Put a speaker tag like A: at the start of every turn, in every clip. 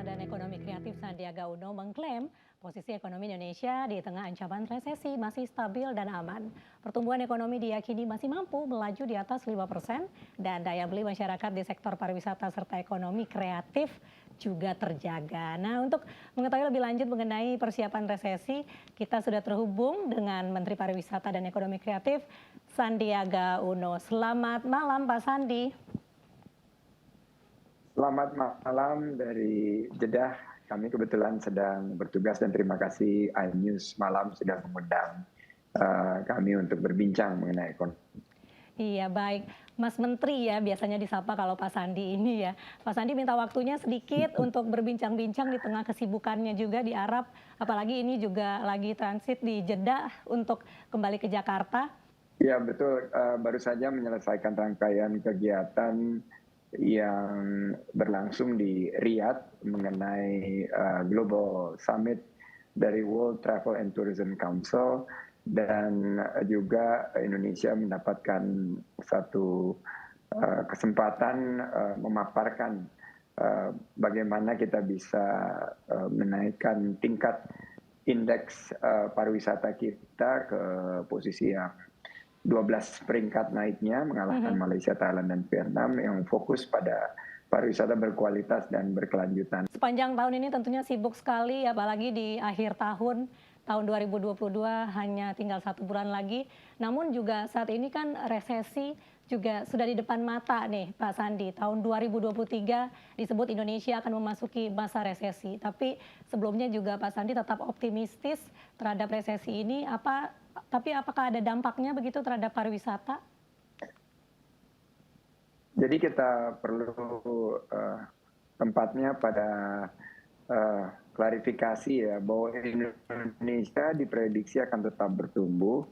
A: Pariwisata dan Ekonomi Kreatif Sandiaga Uno mengklaim posisi ekonomi Indonesia di tengah ancaman resesi masih stabil dan aman. Pertumbuhan ekonomi diyakini masih mampu melaju di atas 5% dan daya beli masyarakat di sektor pariwisata serta ekonomi kreatif juga terjaga. Nah, untuk mengetahui lebih lanjut mengenai persiapan resesi, kita sudah terhubung dengan Menteri Pariwisata dan Ekonomi Kreatif Sandiaga Uno. Selamat malam, Pak Sandi.
B: Selamat malam dari Jeddah. Kami kebetulan sedang bertugas dan terima kasih iNews malam sudah mengundang kami untuk berbincang mengenai ekonomi.
A: Iya, baik. Mas Menteri ya biasanya disapa kalau Pak Sandi ini ya. Pak Sandi minta waktunya sedikit untuk berbincang-bincang di tengah kesibukannya juga di Arab. Apalagi ini juga lagi transit di Jeddah untuk kembali ke Jakarta.
B: Ya betul, baru saja menyelesaikan rangkaian kegiatan yang berlangsung di Riyadh mengenai Global Summit dari World Travel and Tourism Council, dan juga Indonesia mendapatkan satu kesempatan memaparkan bagaimana kita bisa menaikkan tingkat indeks pariwisata kita ke posisi yang 12 peringkat naiknya, mengalahkan Malaysia, Thailand, dan Vietnam yang fokus pada pariwisata berkualitas dan berkelanjutan.
A: Sepanjang tahun ini tentunya sibuk sekali, apalagi di akhir tahun 2022 hanya tinggal 1 bulan lagi. Namun juga saat ini kan resesi juga sudah di depan mata nih Pak Sandi. Tahun 2023 disebut Indonesia akan memasuki masa resesi. Tapi sebelumnya juga Pak Sandi tetap optimistis terhadap resesi ini. Tapi apakah ada dampaknya begitu terhadap pariwisata?
B: Jadi kita perlu tempatnya pada klarifikasi ya, bahwa Indonesia diprediksi akan tetap bertumbuh.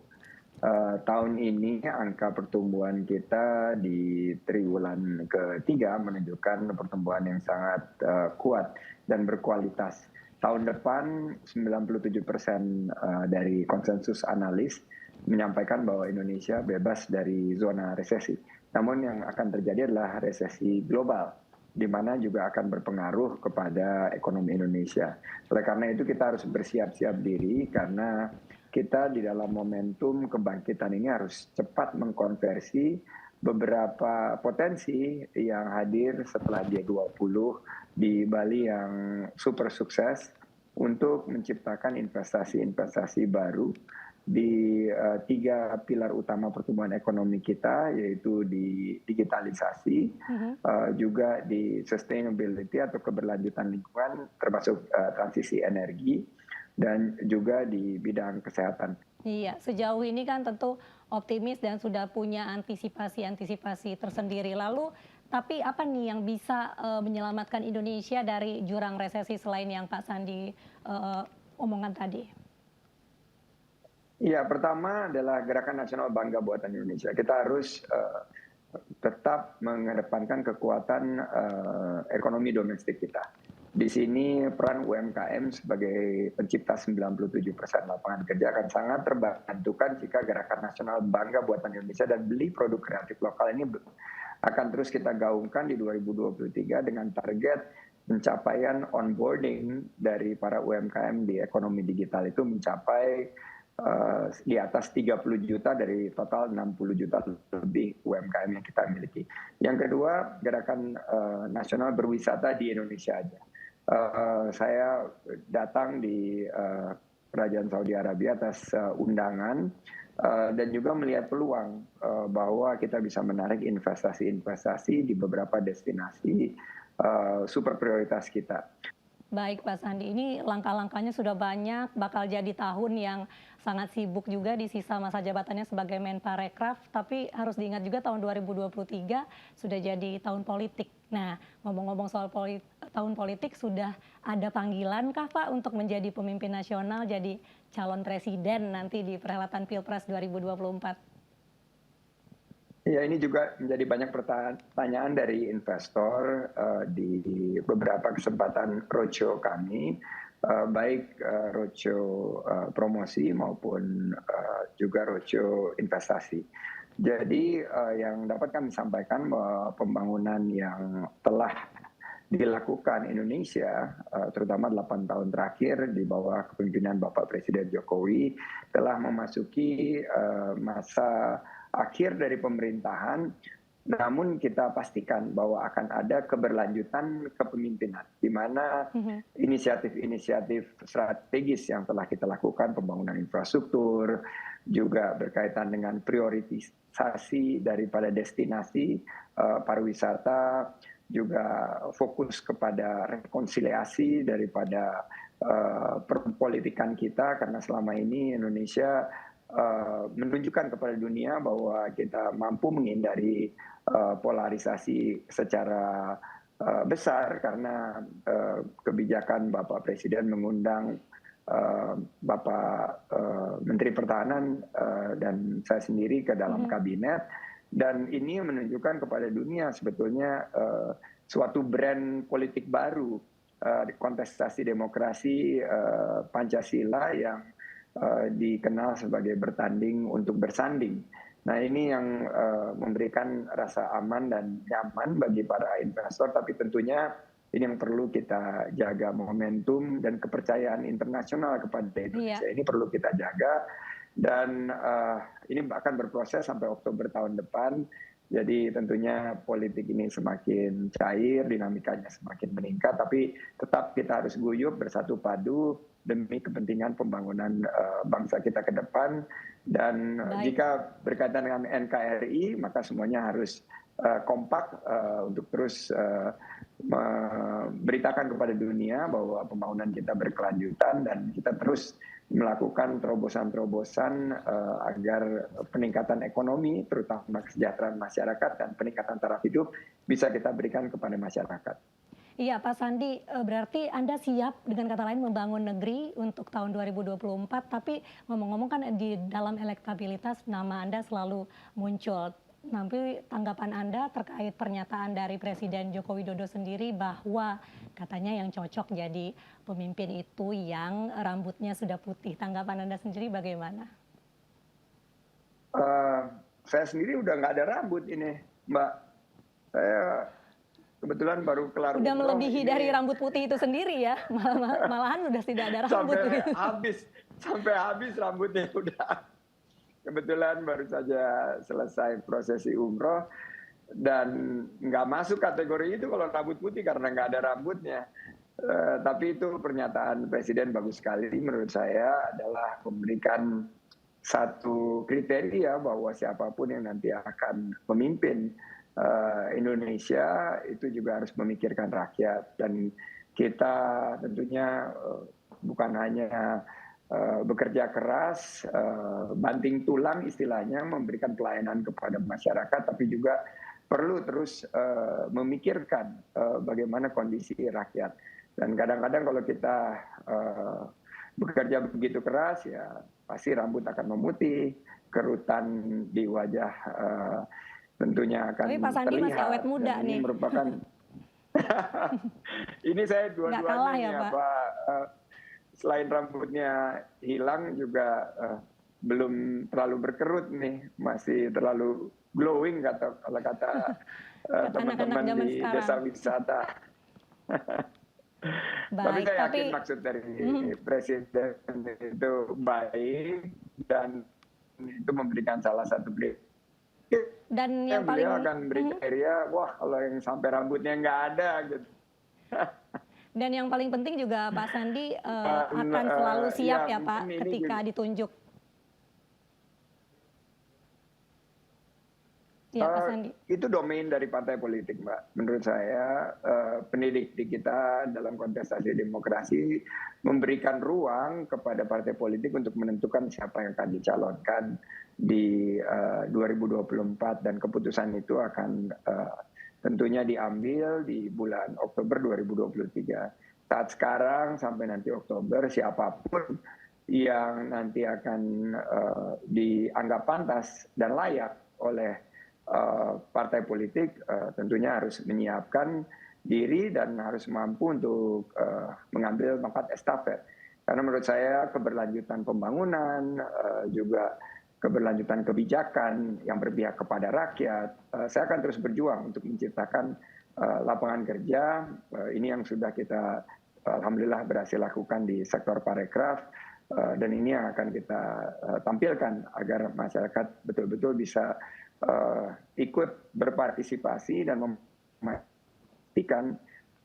B: Tahun ini angka pertumbuhan kita di triwulan ketiga menunjukkan pertumbuhan yang sangat kuat dan berkualitas. Tahun depan 97% dari konsensus analis menyampaikan bahwa Indonesia bebas dari zona resesi. Namun yang akan terjadi adalah resesi global, di mana juga akan berpengaruh kepada ekonomi Indonesia. Oleh karena itu kita harus bersiap-siap diri, karena kita di dalam momentum kebangkitan ini harus cepat mengkonversi beberapa potensi yang hadir setelah G20 di Bali yang super sukses untuk menciptakan investasi-investasi baru di 3 pilar utama pertumbuhan ekonomi kita, yaitu di digitalisasi, juga di sustainability atau keberlanjutan lingkungan, termasuk transisi energi, dan juga di bidang kesehatan.
A: Iya, sejauh ini kan tentu optimis dan sudah punya antisipasi tersendiri. Lalu, tapi apa nih yang bisa menyelamatkan Indonesia dari jurang resesi selain yang Pak Sandi omongkan tadi?
B: Ya, pertama adalah Gerakan Nasional Bangga Buatan Indonesia. Kita harus tetap mengedepankan kekuatan ekonomi domestik kita. Di sini peran UMKM sebagai pencipta 97% lapangan kerja akan sangat terbantukan jika Gerakan Nasional Bangga Buatan Indonesia dan beli produk kreatif lokal ini akan terus kita gaungkan di 2023 dengan target pencapaian onboarding dari para UMKM di ekonomi digital itu mencapai di atas 30 juta dari total 60 juta lebih UMKM yang kita miliki. Yang kedua, Gerakan Nasional Berwisata di Indonesia aja. Saya datang di Kerajaan Saudi Arabia atas undangan dan juga melihat peluang bahwa kita bisa menarik investasi-investasi di beberapa destinasi super prioritas kita.
A: Baik Pak Sandi, ini langkah-langkahnya sudah banyak, bakal jadi tahun yang sangat sibuk juga di sisa masa jabatannya sebagai Menparekraf, tapi harus diingat juga tahun 2023 sudah jadi tahun politik. Nah, ngomong-ngomong soal tahun politik, sudah ada panggilan kah Pak untuk menjadi pemimpin nasional, jadi calon presiden nanti di perhelatan Pilpres 2024?
B: Ya, ini juga menjadi banyak pertanyaan dari investor di beberapa kesempatan roadshow kami, baik roadshow promosi maupun juga roadshow investasi. Jadi yang dapat kami sampaikan bahwa pembangunan yang telah dilakukan Indonesia, terutama 8 tahun terakhir di bawah kepemimpinan Bapak Presiden Jokowi, telah memasuki masa akhir dari pemerintahan. Namun kita pastikan bahwa akan ada keberlanjutan kepemimpinan, di mana inisiatif-inisiatif strategis yang telah kita lakukan, pembangunan infrastruktur, juga berkaitan dengan prioritisasi daripada destinasi pariwisata, juga fokus kepada rekonsiliasi daripada perpolitikan kita, karena selama ini Indonesia menunjukkan kepada dunia bahwa kita mampu menghindari polarisasi secara besar karena kebijakan Bapak Presiden mengundang Bapak Menteri Pertahanan dan saya sendiri ke dalam kabinet, dan ini menunjukkan kepada dunia sebetulnya suatu brand politik baru, kontestasi demokrasi Pancasila yang dikenal sebagai bertanding untuk bersanding. Nah, ini yang memberikan rasa aman dan nyaman bagi para investor, tapi tentunya ini yang perlu kita jaga, momentum dan kepercayaan internasional kepada Indonesia. Ini perlu kita jaga, dan ini akan berproses sampai Oktober tahun depan. Jadi tentunya politik ini semakin cair, dinamikanya semakin meningkat, tapi tetap kita harus guyup bersatu padu demi kepentingan pembangunan bangsa kita ke depan. Dan jika berkaitan dengan NKRI, maka semuanya harus kompak untuk terus memberitakan kepada dunia bahwa pembangunan kita berkelanjutan, dan kita terus melakukan terobosan-terobosan agar peningkatan ekonomi, terutama kesejahteraan masyarakat dan peningkatan taraf hidup, bisa kita berikan kepada masyarakat.
A: Iya, Pak Sandi, berarti Anda siap dengan kata lain membangun negeri untuk tahun 2024, tapi ngomong-ngomong kan di dalam elektabilitas nama Anda selalu muncul. Nanti tanggapan Anda terkait pernyataan dari Presiden Joko Widodo sendiri bahwa katanya yang cocok jadi pemimpin itu yang rambutnya sudah putih. Tanggapan Anda sendiri bagaimana?
B: Saya sendiri udah nggak ada rambut ini, Mbak. Saya kebetulan baru kelar
A: udah
B: umroh
A: melebihi
B: ini.
A: Dari rambut putih itu sendiri ya, malahan udah tidak ada rambut.
B: Sampai habis rambutnya udah. Kebetulan baru saja selesai prosesi umroh dan nggak masuk kategori itu kalau rambut putih karena nggak ada rambutnya. Tapi itu pernyataan Presiden bagus sekali menurut saya, adalah memberikan satu kriteria bahwa siapapun yang nanti akan memimpin Indonesia itu juga harus memikirkan rakyat, dan kita tentunya bukan hanya bekerja keras, banting tulang istilahnya, memberikan pelayanan kepada masyarakat, tapi juga perlu terus memikirkan bagaimana kondisi rakyat. Dan kadang-kadang kalau kita bekerja begitu keras, ya pasti rambut akan memutih, kerutan di wajah tentunya akan terlihat.
A: Tapi Pak Sandi masih awet muda nih.
B: Ini merupakan ini saya dua-duanya
A: ya,
B: Pak. Selain rambutnya hilang juga belum terlalu berkerut nih, masih terlalu glowing kalau kata teman-teman di desa wisata. Tapi saya yakin maksud dari Presiden itu baik, dan itu memberikan salah satu
A: dan yang paling
B: beliau akan beri kriteria, wah kalau yang sampai rambutnya nggak ada gitu.
A: Dan yang paling penting juga Pak Sandi akan selalu siap ya Pak ketika ditunjuk. Ya Pak Sandi.
B: Itu domain dari partai politik, Mbak. Menurut saya pendidik di kita dalam kontestasi demokrasi memberikan ruang kepada partai politik untuk menentukan siapa yang akan dicalonkan di 2024, dan keputusan itu akan tentunya diambil di bulan Oktober 2023. Saat sekarang sampai nanti Oktober, siapapun yang nanti akan dianggap pantas dan layak oleh partai politik tentunya harus menyiapkan diri dan harus mampu untuk mengambil tongkat estafet. Karena menurut saya keberlanjutan pembangunan, juga keberlanjutan kebijakan yang berpihak kepada rakyat, saya akan terus berjuang untuk menciptakan lapangan kerja. Ini yang sudah kita alhamdulillah berhasil lakukan di sektor parekraf, dan ini yang akan kita tampilkan agar masyarakat betul-betul bisa ikut berpartisipasi dan memastikan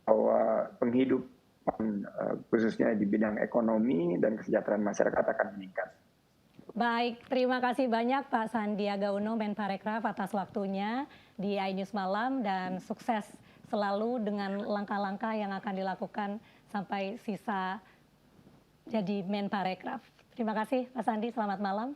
B: bahwa penghidupan khususnya di bidang ekonomi dan kesejahteraan masyarakat akan meningkat.
A: Baik, terima kasih banyak Pak Sandiaga Uno, Menparekraf, atas waktunya di iNews Malam, dan sukses selalu dengan langkah-langkah yang akan dilakukan sampai sisa jadi Menparekraf. Terima kasih Pak Sandi, selamat malam.